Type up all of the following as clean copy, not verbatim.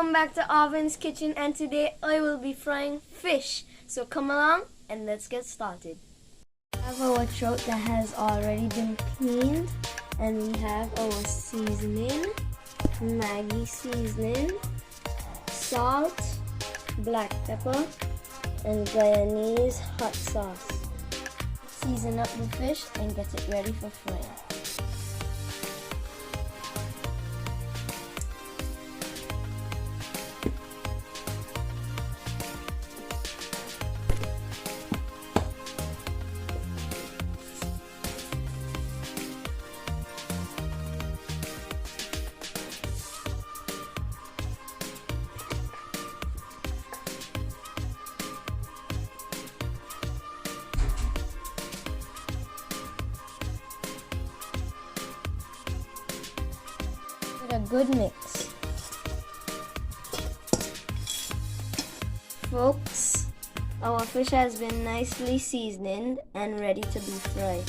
Welcome back to Arvin's Kitchen, and today I will be frying fish. So come along and let's get started. We have our trout that has already been cleaned, and we have our seasoning, Maggi seasoning, salt, black pepper, and Guyanese hot sauce. Season up the fish and get it ready for frying. A good mix. Folks, our fish has been nicely seasoned and ready to be fried.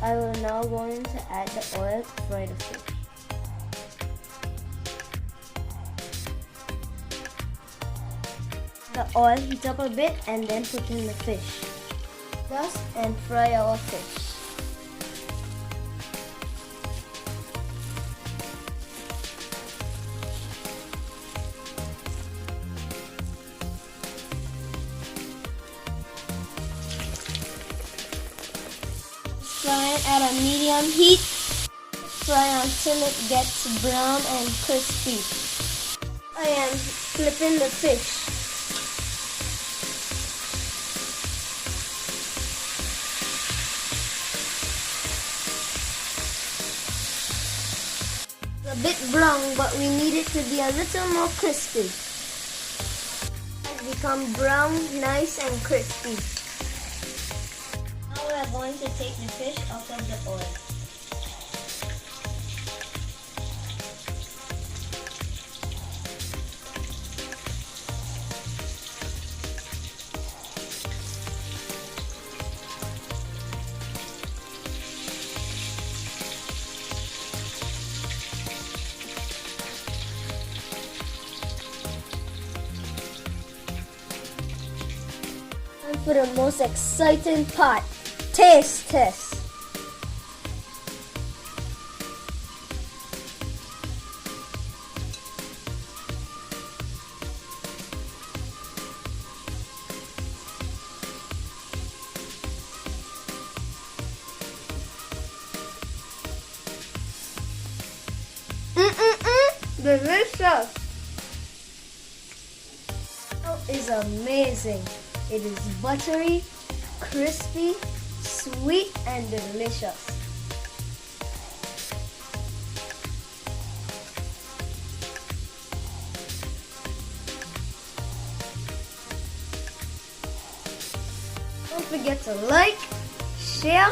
I will now going to add the oil to fry the fish. The oil heat up a bit and then put in the fish. Dust and fry our fish. Fry at a medium heat. Fry until it gets brown and crispy. I am flipping the fish. A bit brown, but we need it to be a little more crispy. It's become brown, nice and crispy. Now we are going to take the fish out of the oil. For the most exciting part, taste test. Delicious! Oh, it's amazing. It is buttery, crispy, sweet, and delicious. Don't forget to like, share,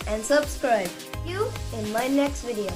and subscribe. See you in my next video.